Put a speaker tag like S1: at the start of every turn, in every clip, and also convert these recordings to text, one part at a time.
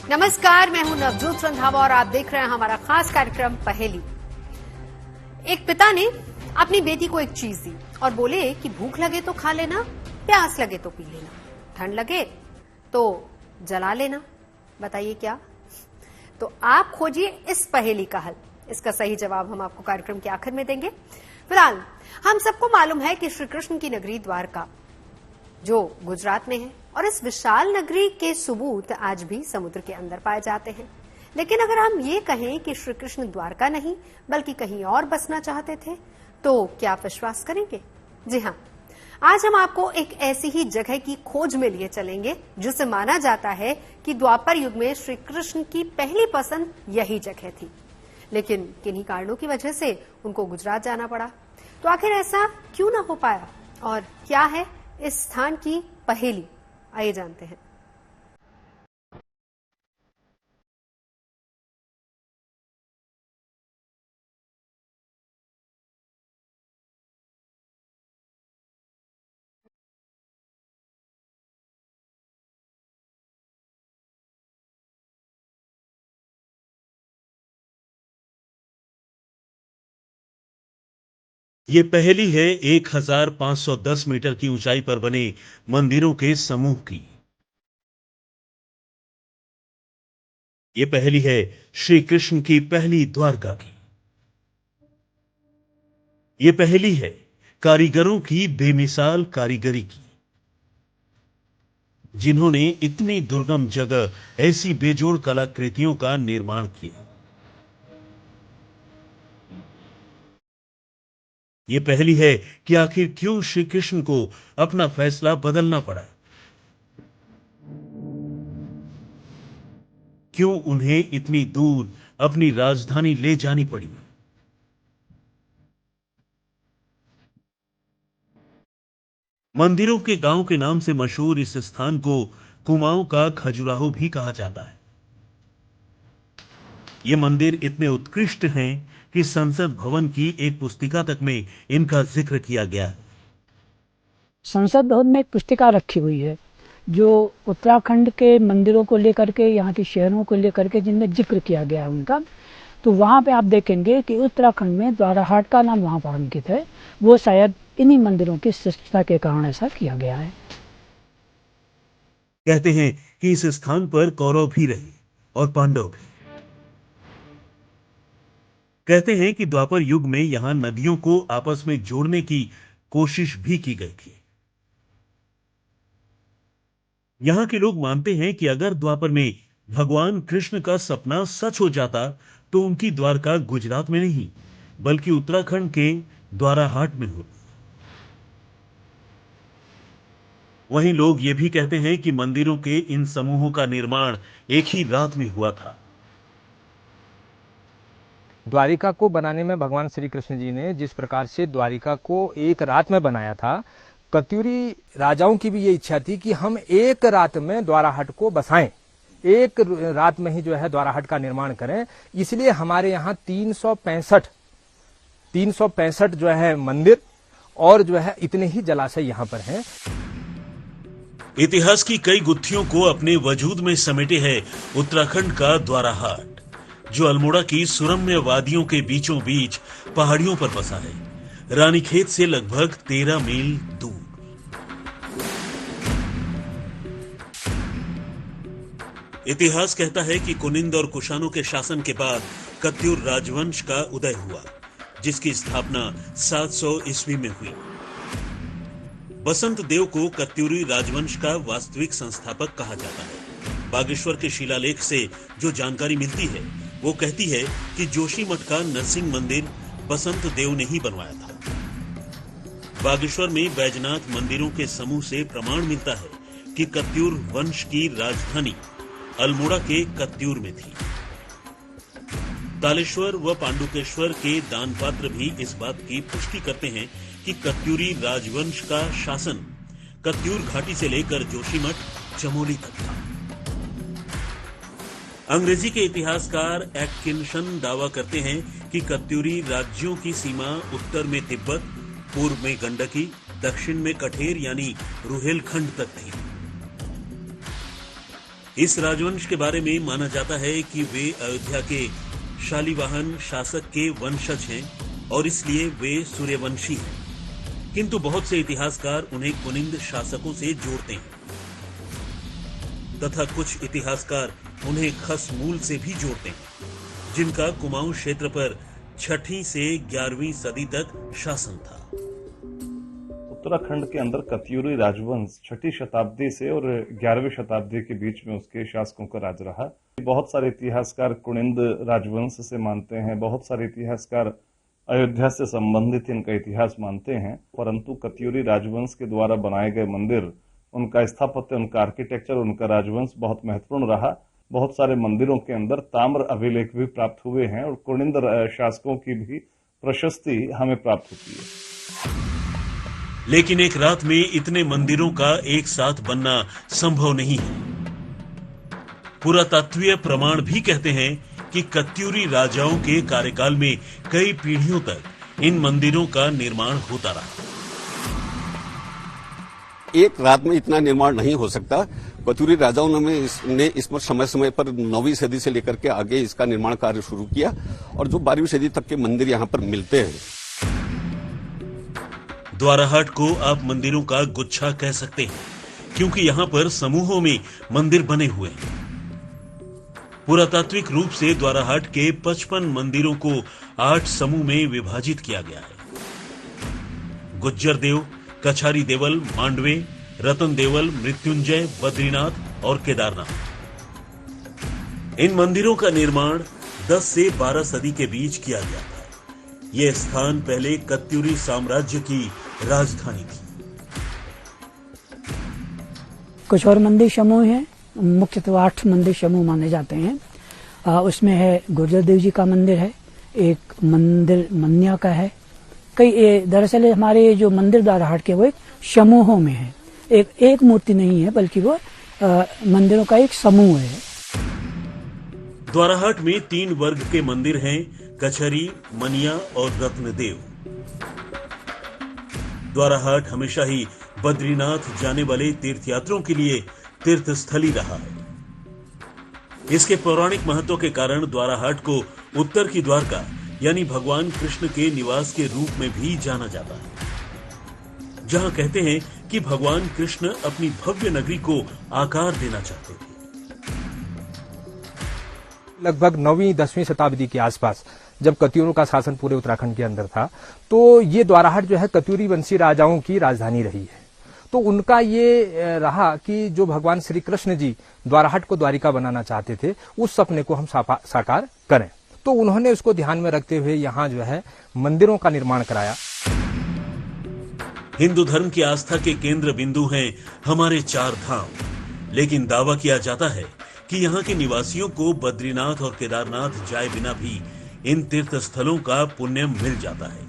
S1: नमस्कार, मैं हूं नवजोत रंधावा और आप देख रहे हैं हमारा खास कार्यक्रम पहेली। एक पिता ने अपनी बेटी को एक चीज दी और बोले कि भूख लगे तो खा लेना, प्यास लगे तो पी लेना, ठंड लगे तो जला लेना। बताइए क्या? तो आप खोजिए इस पहेली का हल। इसका सही जवाब हम आपको कार्यक्रम के आखिर में देंगे। फिलहाल हम सबको मालूम है कि श्री कृष्ण की नगरी द्वारका जो गुजरात में है और इस विशाल नगरी के सबूत आज भी समुद्र के अंदर पाए जाते हैं। लेकिन अगर हम ये कहें कि श्री कृष्ण द्वारका नहीं बल्कि कहीं और बसना चाहते थे तो क्या आप विश्वास करेंगे? जी हाँ, आज हम आपको एक ऐसी ही जगह की खोज में लिए चलेंगे जिसे माना जाता है कि द्वापर युग में श्री कृष्ण की पहली पसंद यही जगह थी, लेकिन किन्हीं कारणों की वजह से उनको गुजरात जाना पड़ा। तो आखिर ऐसा क्यों ना हो पाया और क्या है इस स्थान की पहेली, आइए जानते हैं।
S2: ये पहेली है 1510 मीटर की ऊंचाई पर बने मंदिरों के समूह की। ये पहेली है श्री कृष्ण की पहली द्वारका की। ये पहेली है कारीगरों की बेमिसाल कारीगरी की, जिन्होंने इतनी दुर्गम जगह ऐसी बेजोड़ कलाकृतियों का निर्माण किया। ये पहेली है कि आखिर क्यों श्री कृष्ण को अपना फैसला बदलना पड़ा, क्यों उन्हें इतनी दूर अपनी राजधानी ले जानी पड़ी। मंदिरों के गांव के नाम से मशहूर इस स्थान को कुमाऊं का खजुराहो भी कहा जाता है। ये मंदिर इतने उत्कृष्ट हैं कि संसद भवन की एक पुस्तिका तक में इनका जिक्र किया गया है।
S3: संसद भवन में एक पुस्तिका रखी हुई है जो उत्तराखंड के मंदिरों को लेकर के, यहाँ के शहरों को लेकर के जिनमें जिक्र किया गया है उनका। तो वहाँ पे आप देखेंगे कि उत्तराखंड में द्वाराहाट का नाम वहाँ पर अंकित है। वो शायद इन्हीं मंदिरों की श्रेष्ठता के कारण ऐसा किया गया है।
S2: कहते हैं कि इस स्थान पर कौरव भी रहे और पांडव भी। कहते हैं कि द्वापर युग में यहां नदियों को आपस में जोड़ने की कोशिश भी की गई थी। यहां के लोग मानते हैं कि अगर द्वापर में भगवान कृष्ण का सपना सच हो जाता तो उनकी द्वारका गुजरात में नहीं बल्कि उत्तराखंड के द्वाराहाट में हो। वहीं लोग ये भी कहते हैं कि मंदिरों के इन समूहों का निर्माण एक ही रात में हुआ था।
S4: द्वारिका को बनाने में भगवान श्री कृष्ण जी ने जिस प्रकार से द्वारिका को एक रात में बनाया था, कत्यूरी राजाओं की भी ये इच्छा थी कि हम एक रात में द्वाराहाट को बसाएं, एक रात में ही जो है द्वाराहाट का निर्माण करें। इसलिए हमारे यहाँ 365 जो है मंदिर और जो है इतने ही जलाशय यहाँ पर हैं।
S2: इतिहास की कई गुत्थियों को अपने वजूद में समेटे है उत्तराखंड का द्वाराहाट, जो अल्मोड़ा की सुरम्य वादियों के बीचों बीच पहाड़ियों पर बसा है, रानीखेत से लगभग 13 मील दूर। इतिहास कहता है कि कुनिंद और कुशानों के शासन के बाद कत्यूर राजवंश का उदय हुआ, जिसकी स्थापना 700 ईस्वी में हुई। बसंत देव को कत्यूरी राजवंश का वास्तविक संस्थापक कहा जाता है। बागेश्वर के शिलालेख से जो जानकारी मिलती है वो कहती है कि जोशीमठ का नरसिंह मंदिर बसंत देव ने ही बनवाया था। बागेश्वर में बैजनाथ मंदिरों के समूह से प्रमाण मिलता है कि कत्यूर वंश की राजधानी अल्मोड़ा के कत्यूर में थी। तालेश्वर व पांडुकेश्वर के दान पात्र भी इस बात की पुष्टि करते हैं कि कत्यूरी राजवंश का शासन कत्यूर घाटी से लेकर जोशीमठ चमोली तक था। अंग्रेजी के इतिहासकार एटकिंसन दावा करते हैं कि कत्यूरी राज्यों की सीमा उत्तर में तिब्बत, पूर्व में गंडकी, दक्षिण में कठेर यानी रुहेलखंड तक थी। इस राजवंश के बारे में माना जाता है कि वे अयोध्या के शालिवाहन शासक के वंशज हैं और इसलिए वे सूर्यवंशी हैं। किंतु बहुत से इतिहासकार उन्हें कुनिंद शासकों से जोड़ते हैं तथा कुछ इतिहासकार उन्हें खसमूल से भी जोड़ते हैं, जिनका कुमाऊं क्षेत्र पर 6वीं से 11वीं सदी तक शासन था।
S5: उत्तराखंड के अंदर कत्यूरी राजवंश 6वीं शताब्दी से और 11वीं शताब्दी के बीच में उसके शासकों का राज रहा। बहुत सारे इतिहासकार कुनिंद राजवंश से मानते हैं, बहुत सारे इतिहासकार अयोध्या से संबंधित इनका इतिहास मानते हैं, परंतु कत्यूरी राजवंश के द्वारा बनाए गए मंदिर, उनका स्थापत्य, उनका आर्किटेक्चर, उनका राजवंश बहुत महत्वपूर्ण रहा। बहुत सारे मंदिरों के अंदर ताम्र अभिलेख भी प्राप्त हुए हैं और कुनिंद शासकों की भी प्रशस्ति हमें प्राप्त होती है।
S2: लेकिन एक रात में इतने मंदिरों का एक साथ बनना संभव नहीं है। पुरातात्वीय प्रमाण भी कहते हैं कि कत्यूरी राजाओं के कार्यकाल में कई पीढ़ियों तक इन मंदिरों का निर्माण होता रहा।
S6: एक रात में इतना निर्माण नहीं हो सकता। कत्यूरी राजाओं ने इस पर समय समय पर 9वीं सदी से लेकर के आगे इसका निर्माण कार्य शुरू किया और जो 12वीं सदी तक के मंदिर यहाँ पर मिलते हैं।
S2: द्वाराहाट को आप मंदिरों का गुच्छा कह सकते हैं, क्योंकि यहाँ पर समूहों में मंदिर बने हुए हैं। पुरातात्विक रूप से द्वाराहाट के 55 मंदिरों को 8 समूह में विभाजित किया गया है। गुज्जर देव, कछारी देवल, मांडवे, रतन देवल, मृत्युंजय, बद्रीनाथ और केदारनाथ। इन मंदिरों का निर्माण 10 से 12 सदी के बीच किया गया था। यह स्थान पहले कत्यूरी साम्राज्य की राजधानी थी।
S3: कुछ और मंदिर समूह हैं, मुख्यतः 8 मंदिर समूह माने जाते हैं। उसमें है गुर्जर देव जी का मंदिर है, एक मंदिर मन्या का है। कई दरअसल हमारे जो मंदिर द्वाराहाट के वो एक समूहों में है, एक मूर्ति नहीं है, बल्कि वो मंदिरों का एक समूह है।
S2: द्वाराहाट में 3 वर्ग के मंदिर हैं, कचहरी, मनिया और रत्नदेव। द्वाराहाट हमेशा ही बद्रीनाथ जाने वाले तीर्थयात्रियों के लिए तीर्थ स्थली रहा है। इसके पौराणिक महत्व के कारण द्वाराहाट को उत्तर की द्वारका यानी भगवान कृष्ण के निवास के रूप में भी जाना जाता है, जहां कहते हैं कि भगवान कृष्ण अपनी भव्य नगरी को आकार देना चाहते थे।
S4: लगभग 9वीं 10वीं शताब्दी के आसपास जब कत्यूरों का शासन पूरे उत्तराखंड के अंदर था, तो ये द्वाराहाट जो है कत्यूरी वंशी राजाओं की राजधानी रही है। तो उनका ये रहा कि जो भगवान श्री कृष्ण जी द्वाराहाट को द्वारिका बनाना चाहते थे, उस सपने को हम साकार करें। तो उन्होंने उसको ध्यान में रखते हुए यहाँ जो है मंदिरों का निर्माण कराया।
S2: हिंदू धर्म की आस्था के केंद्र बिंदु हैं हमारे 4 धाम, लेकिन दावा किया जाता है कि यहाँ के निवासियों को बद्रीनाथ और केदारनाथ जाए बिना भी इन तीर्थ स्थलों का पुण्य मिल जाता है,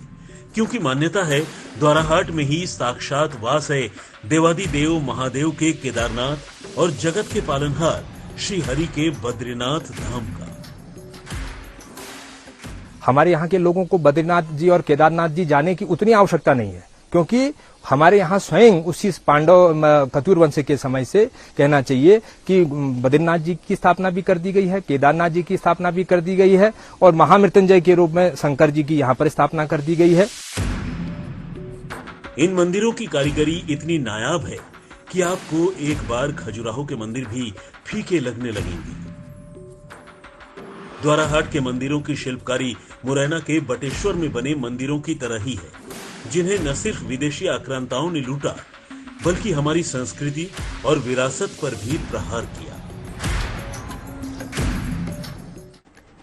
S2: क्योंकि मान्यता है द्वाराहाट में ही साक्षात वास है देवादिदेव महादेव के केदारनाथ और जगत के पालनहार श्री हरि के बद्रीनाथ धाम का।
S4: हमारे यहाँ के लोगों को बद्रीनाथ जी और केदारनाथ जी जाने की उतनी आवश्यकता नहीं है, क्योंकि हमारे यहाँ स्वयं उसी पांडव कत्यूर वंश के समय से कहना चाहिए कि बद्रीनाथ जी की स्थापना भी कर दी गई है, केदारनाथ जी की स्थापना भी कर दी गई है और महामृत्युंजय के रूप में शंकर जी की यहाँ पर स्थापना कर दी गई है।
S2: इन मंदिरों की कारीगरी इतनी नायाब है कि आपको एक बार खजुराहो के मंदिर भी फीके लगने लगेंगे। द्वाराहाट के मंदिरों की शिल्पकारी मुरैना के बटेश्वर में बने मंदिरों की तरह ही है, जिन्हें न सिर्फ विदेशी आक्रांताओं ने लूटा, बल्कि हमारी संस्कृति और विरासत पर भी प्रहार किया।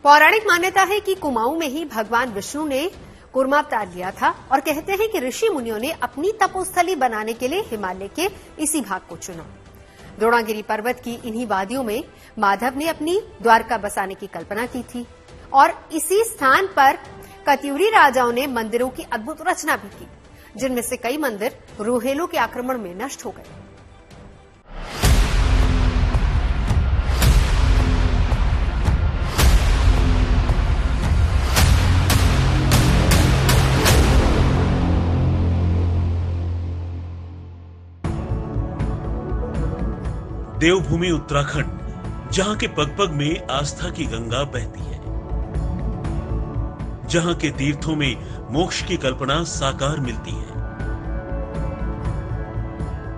S1: पौराणिक मान्यता है कि कुमाऊं में ही भगवान विष्णु ने कूर्मावतार लिया था और कहते हैं कि ऋषि मुनियों ने अपनी तपोस्थली बनाने के लिए हिमालय के इसी भाग को चुना। द्रोणागिरी पर्वत की इन्हीं वादियों में माधव ने अपनी द्वारका बसाने की कल्पना की थी और इसी स्थान पर कत्यूरी राजाओं ने मंदिरों की अद्भुत रचना भी की, जिनमें से कई मंदिर रोहेलों के आक्रमण में नष्ट हो गए।
S2: देवभूमि उत्तराखंड जहां के पग पग में आस्था की गंगा बहती है, जहां के तीर्थों में मोक्ष की कल्पना साकार मिलती है।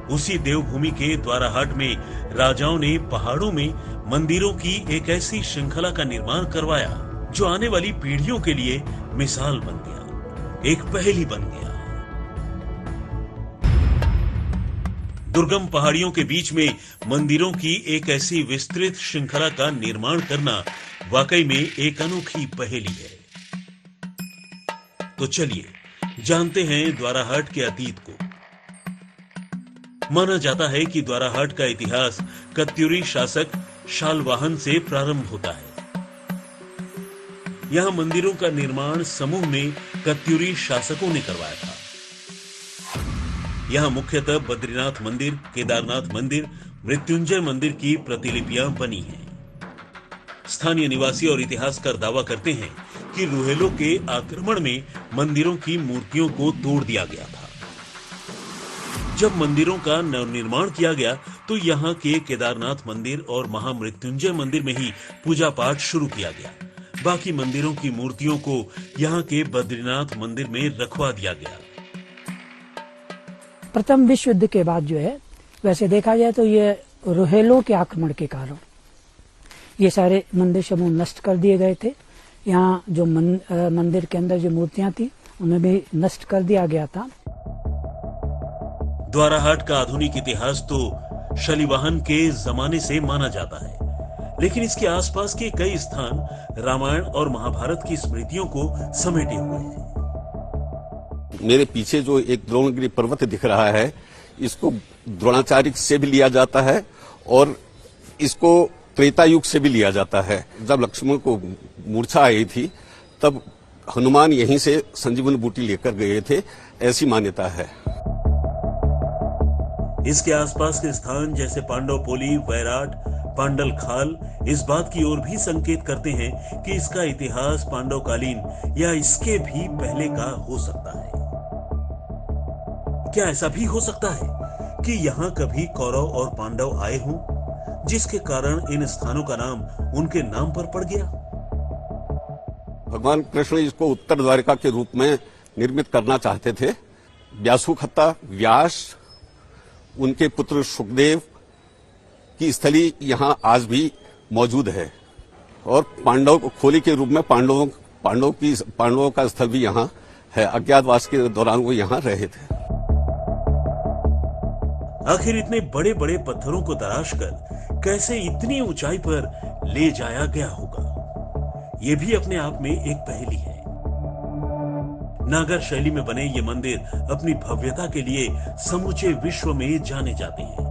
S2: उसी देवभूमि के द्वाराहाट में राजाओं ने पहाड़ों में मंदिरों की एक ऐसी श्रृंखला का निर्माण करवाया जो आने वाली पीढ़ियों के लिए मिसाल बन गया, एक पहेली बन गया। दुर्गम पहाड़ियों के बीच में मंदिरों की एक ऐसी विस्तृत श्रृंखला का निर्माण करना वाकई में एक अनोखी पहेली है। तो चलिए जानते हैं द्वाराहाट के अतीत को। माना जाता है कि द्वाराहाट का इतिहास कत्यूरी शासक शालवाहन से प्रारंभ होता है। यहां मंदिरों का निर्माण समूह में कत्यूरी शासकों ने करवाया था। यहां मुख्यतः बद्रीनाथ मंदिर, केदारनाथ मंदिर, मृत्युंजय मंदिर की प्रतिलिपियां बनी हैं। स्थानीय निवासी और इतिहासकार दावा करते हैं कि रुहेलों के आक्रमण में मंदिरों की मूर्तियों को तोड़ दिया गया था। जब मंदिरों का नवनिर्माण किया गया तो यहाँ के केदारनाथ मंदिर और महामृत्युंजय मंदिर में ही पूजा पाठ शुरू किया गया। बाकी मंदिरों की मूर्तियों को यहाँ के बद्रीनाथ मंदिर में रखवा दिया गया।
S3: प्रथम विश्व युद्ध के बाद जो है, वैसे देखा जाए तो ये रुहेलों के आक्रमण के कारण ये सारे मंदिर समूह नष्ट कर दिए गए थे। यहाँ जो मंदिर के अंदर जो मूर्तियां थी उन्हें भी नष्ट कर दिया गया था।
S2: द्वाराहाट का आधुनिक इतिहास तो शालिवाहन के जमाने से माना जाता है, लेकिन इसके आसपास के कई स्थान रामायण और महाभारत की स्मृतियों को समेटे हुए हैं।
S6: मेरे पीछे जो एक द्रोणगिरी पर्वत दिख रहा है, इसको द्रोणाचार्य से भी लिया जाता है और इसको त्रेता युग से भी लिया जाता है। जब लक्ष्मण को मूर्छा आई थी तब हनुमान यहीं से संजीवन बूटी लेकर गए थे, ऐसी मान्यता है।
S2: इसके आसपास के स्थान जैसे पांडवपोली, वैराट, पांडल खाल इस बात की ओर भी संकेत करते हैं कि इसका इतिहास पांडवकालीन या इसके भी पहले का हो सकता है। क्या ऐसा भी हो सकता है कि यहाँ कभी कौरव और पांडव आए हों, जिसके कारण इन स्थानों का नाम उनके नाम पर पड़ गया?
S6: भगवान कृष्ण इसको उत्तर द्वारिका के रूप में निर्मित करना चाहते थे। व्यासुखत्ता, व्यास, उनके पुत्र सुखदेव की स्थली यहाँ आज भी मौजूद है और पांडव खोली के रूप में पांडवों का स्थल भी यहाँ है। अज्ञातवास के दौरान वो यहाँ रहे थे।
S2: आखिर इतने बड़े बड़े पत्थरों को तराशकर कैसे इतनी ऊंचाई पर ले जाया गया होगा, ये भी अपने आप में एक पहेली है। नागर शैली में बने ये मंदिर अपनी भव्यता के लिए समूचे विश्व में जाने जाते हैं।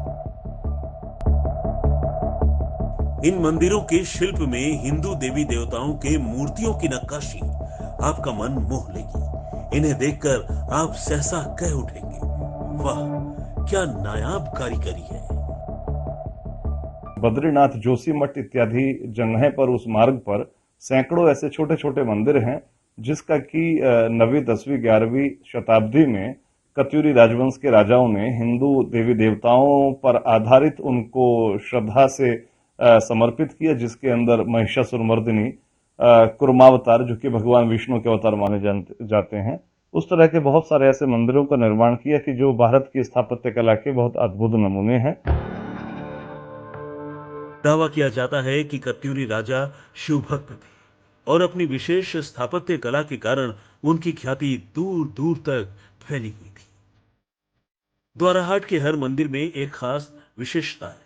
S2: इन मंदिरों के शिल्प में हिंदू देवी देवताओं के मूर्तियों की नक्काशी आपका मन मोह लेगी। इन्हें देखकर आप सहसा कह उठेंगे, वाह क्या नायाब कारीगरी है।
S5: बद्रीनाथ, जोशीमठ इत्यादि जगह पर उस मार्ग पर सैकड़ों ऐसे छोटे छोटे मंदिर हैं जिसका कि 9वीं, 10वीं, 11वीं शताब्दी में कत्यूरी राजवंश के राजाओं ने हिंदू देवी देवताओं पर आधारित उनको श्रद्धा से समर्पित किया, जिसके अंदर महिषासुरमर्दिनी, कुर्मावतार जो कि भगवान विष्णु के अवतार माने जाते हैं, उस तरह के बहुत सारे ऐसे मंदिरों का निर्माण किया कि जो भारत की स्थापत्य कला के बहुत अद्भुत नमूने हैं।
S2: दावा किया जाता है कि कत्यूरी राजा शिवभक्त थे और अपनी विशेष स्थापत्य कला के कारण उनकी ख्याति दूर दूर तक फैली हुई थी। द्वाराहाट के हर मंदिर में एक खास विशेषता है।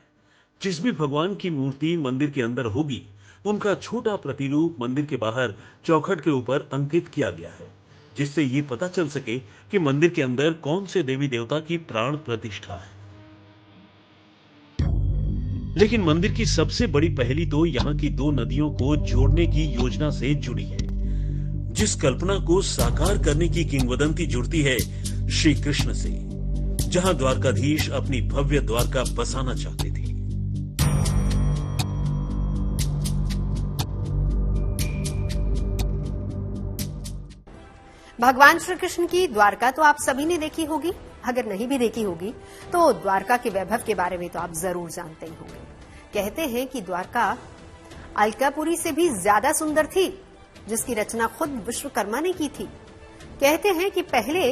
S2: जिस भी भगवान की मूर्ति मंदिर के अंदर होगी, उनका छोटा प्रतिरूप मंदिर के बाहर चौखट के ऊपर अंकित किया गया है, जिससे ये पता चल सके कि मंदिर के अंदर कौन से देवी देवता की प्राण प्रतिष्ठा है। लेकिन मंदिर की सबसे बड़ी पहेली तो यहाँ की दो नदियों को जोड़ने की योजना से जुड़ी है। जिस कल्पना को साकार करने की किंवदंती जुड़ती है श्री कृष्ण से, जहां द्वारकाधीश अपनी भव्य द्वारका बसाना चाहते थे।
S1: भगवान श्री कृष्ण की द्वारका तो आप सभी ने देखी होगी, अगर नहीं भी देखी होगी तो द्वारका के वैभव के बारे में तो आप जरूर जानते ही होंगे। कहते हैं कि द्वारका अलकापुरी से भी ज्यादा सुंदर थी, जिसकी रचना खुद विश्वकर्मा ने की थी। कहते हैं कि पहले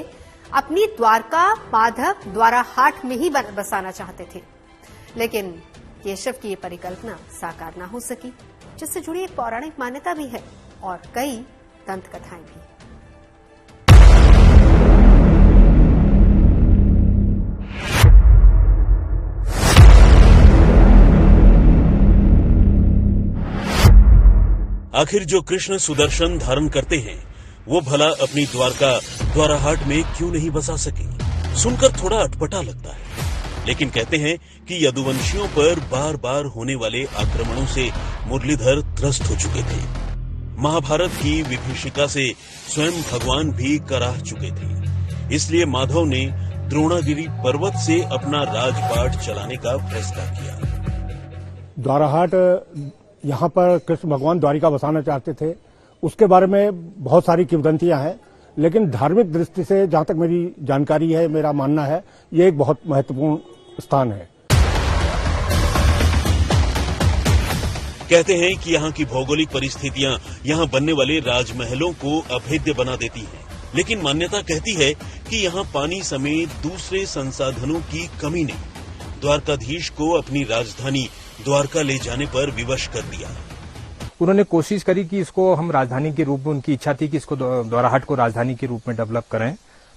S1: अपनी द्वारका माधव द्वाराहाट में ही बसाना चाहते थे, लेकिन केशव की ये परिकल्पना साकार न हो सकी, जिससे जुड़ी एक पौराणिक मान्यता भी है और कई दंत कथाएं भी।
S2: आखिर जो कृष्ण सुदर्शन धारण करते हैं वो भला अपनी द्वारका द्वाराहाट में क्यों नहीं बसा सके? सुनकर थोड़ा अटपटा लगता है, लेकिन कहते हैं कि यदुवंशियों पर बार बार होने वाले आक्रमणों से मुरलीधर त्रस्त हो चुके थे। महाभारत की विभीषिका से स्वयं भगवान भी कराह चुके थे। इसलिए माधव ने द्रोणागिरी पर्वत से अपना राजपाट चलाने का फैसला किया।
S7: द्वाराहाट यहाँ पर कृष्ण भगवान द्वारिका बसाना चाहते थे, उसके बारे में बहुत सारी किंवदंतियां हैं, लेकिन धार्मिक दृष्टि से जहां तक मेरी जानकारी है, मेरा मानना है, ये एक बहुत महत्वपूर्ण स्थान है।
S2: कहते हैं कि यहाँ की भौगोलिक परिस्थितियां यहाँ बनने वाले राजमहलों को अभेद्य बना देती हैं, लेकिन मान्यता कहती है कि यहाँ पानी समेत दूसरे संसाधनों की कमी ने द्वारकाधीश को अपनी राजधानी द्वारका ले जाने पर विवश कर दिया।
S4: उन्होंने कोशिश करी कि इसको हम राजधानी के रूप में, उनकी इच्छा थी कि इसको द्वाराहाट को राजधानी के रूप में डेवलप करें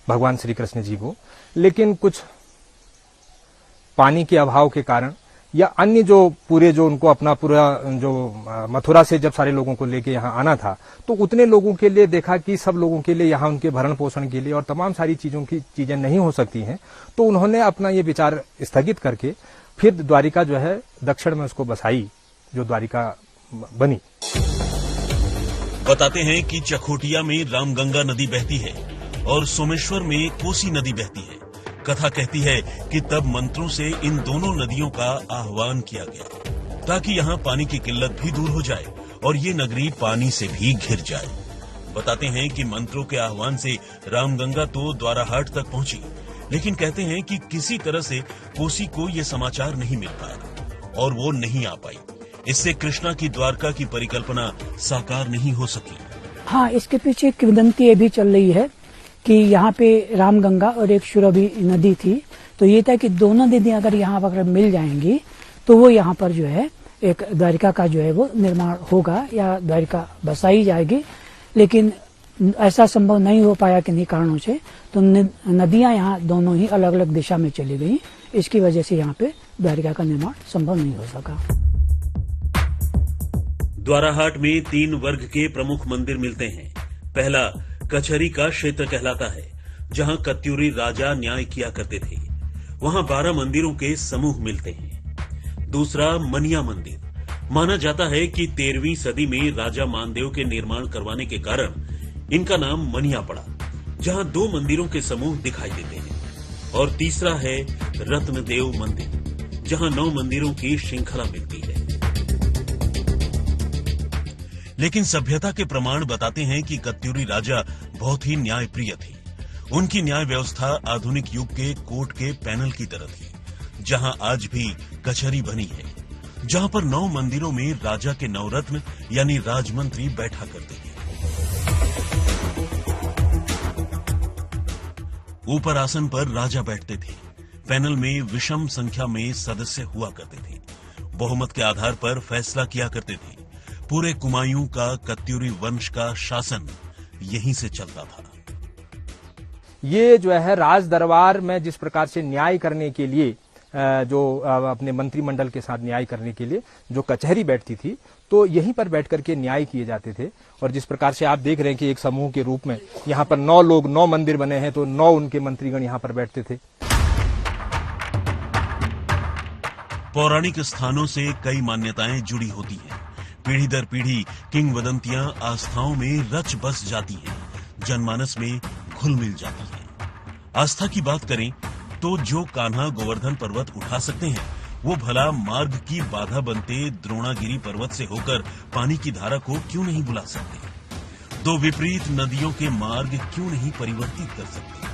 S4: भगवान श्री कृष्ण जी को, लेकिन कुछ पानी के अभाव के कारण या अन्य जो उनको अपना पूरा जो मथुरा से जब सारे लोगों को लेके यहाँ आना था, तो उतने लोगों के लिए देखा कि सब लोगों के लिए यहाँ उनके भरण पोषण के लिए और तमाम सारी चीजें नहीं हो सकती हैं, तो उन्होंने अपना ये विचार स्थगित करके फिर द्वारिका जो है दक्षिण में उसको बसाई, जो द्वारिका बनी।
S2: बताते हैं कि चकोटिया में रामगंगा नदी बहती है और सोमेश्वर में कोसी नदी बहती है। कथा कहती है कि तब मंत्रों से इन दोनों नदियों का आह्वान किया गया ताकि यहाँ पानी की किल्लत भी दूर हो जाए और ये नगरी पानी से भी घिर जाए। बताते हैं कि मंत्रों के आह्वान से रामगंगा तो द्वाराहाट तक पहुंची, लेकिन कहते हैं कि किसी तरह से कोसी को ये समाचार नहीं मिल पाया और वो नहीं आ पाई। इससे कृष्णा की द्वारका की परिकल्पना साकार नहीं हो सकी।
S3: हाँ, इसके पीछे एक किंवदंती ये भी चल रही है कि यहाँ पे रामगंगा और एक सुरभि नदी थी, तो ये था कि दोनों नदियां अगर यहाँ पर मिल जाएंगी तो वो यहाँ पर जो है एक द्वारिका का जो है वो निर्माण होगा या द्वारिका बसाई जाएगी, लेकिन ऐसा संभव नहीं हो पाया किन्हीं कारणों से, तो नदियां यहाँ दोनों ही अलग अलग दिशा में चली गई। इसकी वजह से यहाँ पे द्वारिका का निर्माण संभव नहीं हो सका।
S2: द्वाराहाट में 3 वर्ग के प्रमुख मंदिर मिलते हैं। पहला कचहरी का क्षेत्र कहलाता है, जहां कत्यूरी राजा न्याय किया करते थे। वहां 12 मंदिरों के समूह मिलते हैं। दूसरा मनिया मंदिर, माना जाता है कि 13वीं सदी में राजा मानदेव के निर्माण करवाने के कारण इनका नाम मनिया पड़ा, जहां 2 मंदिरों के समूह दिखाई देते हैं। और तीसरा है रत्नदेव मंदिर, जहां 9 मंदिरों की श्रृंखला मिलती है। लेकिन सभ्यता के प्रमाण बताते हैं कि कत्यूरी राजा बहुत ही न्यायप्रिय थे। उनकी न्याय व्यवस्था आधुनिक युग के कोर्ट के पैनल की तरह थी, जहां आज भी कचहरी बनी है, जहां पर 9 मंदिरों में राजा के नवरत्न यानी राजमंत्री बैठा करते थे। ऊपर आसन पर राजा बैठते थे। पैनल में विषम संख्या में सदस्य हुआ करते थे। बहुमत के आधार पर फैसला किया करते थे। पूरे कुमायूं का कत्यूरी वंश का शासन यहीं से चलता था।
S4: ये जो है राज दरबार में जिस प्रकार से न्याय करने के लिए जो अपने मंत्रिमंडल के साथ न्याय करने के लिए जो कचहरी बैठती थी, तो यहीं पर बैठ करके न्याय किए जाते थे। और जिस प्रकार से आप देख रहे हैं कि एक समूह के रूप में यहाँ पर 9 लोग, 9 मंदिर बने हैं, तो 9 उनके मंत्रीगण यहाँ पर बैठते थे।
S2: पौराणिक स्थानों से कई मान्यताएं जुड़ी होती हैं। पीढ़ी दर पीढ़ी किंवदंतियां आस्थाओं में रच बस जाती हैं, जनमानस में घुल मिल जाती हैं। आस्था की बात करें तो जो कान्हा गोवर्धन पर्वत उठा सकते हैं, वो भला मार्ग की बाधा बनते द्रोणागिरी पर्वत से होकर पानी की धारा को क्यों नहीं बुला सकते? 2 विपरीत नदियों के मार्ग क्यों नहीं परिवर्तित कर सकते?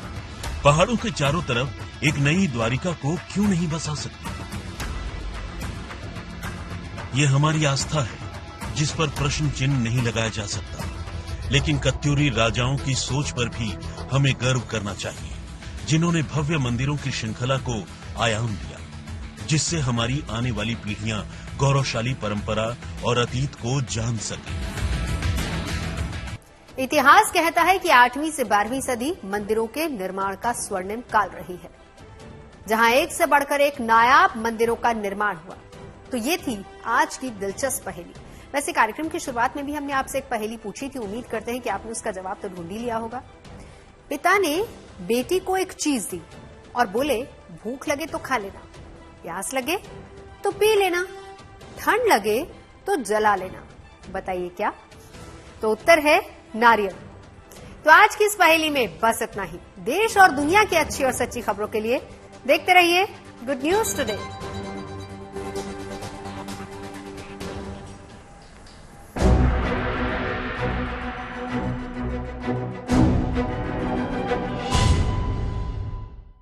S2: पहाड़ों के चारों तरफ एक नई द्वारिका को क्यों नहीं बसा सकते? ये हमारी आस्था है जिस पर प्रश्न चिन्ह नहीं लगाया जा सकता। लेकिन कत्यूरी राजाओं की सोच पर भी हमें गर्व करना चाहिए, जिन्होंने भव्य मंदिरों की श्रृंखला को आयाम दिया, जिससे हमारी आने वाली पीढ़ियां गौरवशाली परंपरा और अतीत को जान सके।
S1: इतिहास कहता है कि 8वीं से 12वीं सदी मंदिरों के निर्माण का स्वर्णिम काल रही है, जहां एक से बढ़कर एक नायाब मंदिरों का निर्माण हुआ। तो ये थी आज की दिलचस्प पहेली। वैसे कार्यक्रम की शुरुआत में भी हमने आपसे एक पहेली पूछी थी, उम्मीद करते हैं कि आपने उसका जवाब तो ढूंढ ही लिया होगा। पिता ने बेटी को एक चीज दी और बोले, भूख लगे तो खा लेना, प्यास लगे तो पी लेना, ठंड लगे तो जला लेना। बताइए क्या? तो उत्तर है नारियल। तो आज की इस पहेली में बस इतना ही। देश और दुनिया की अच्छी और सच्ची खबरों के लिए देखते रहिए गुड न्यूज टुडे।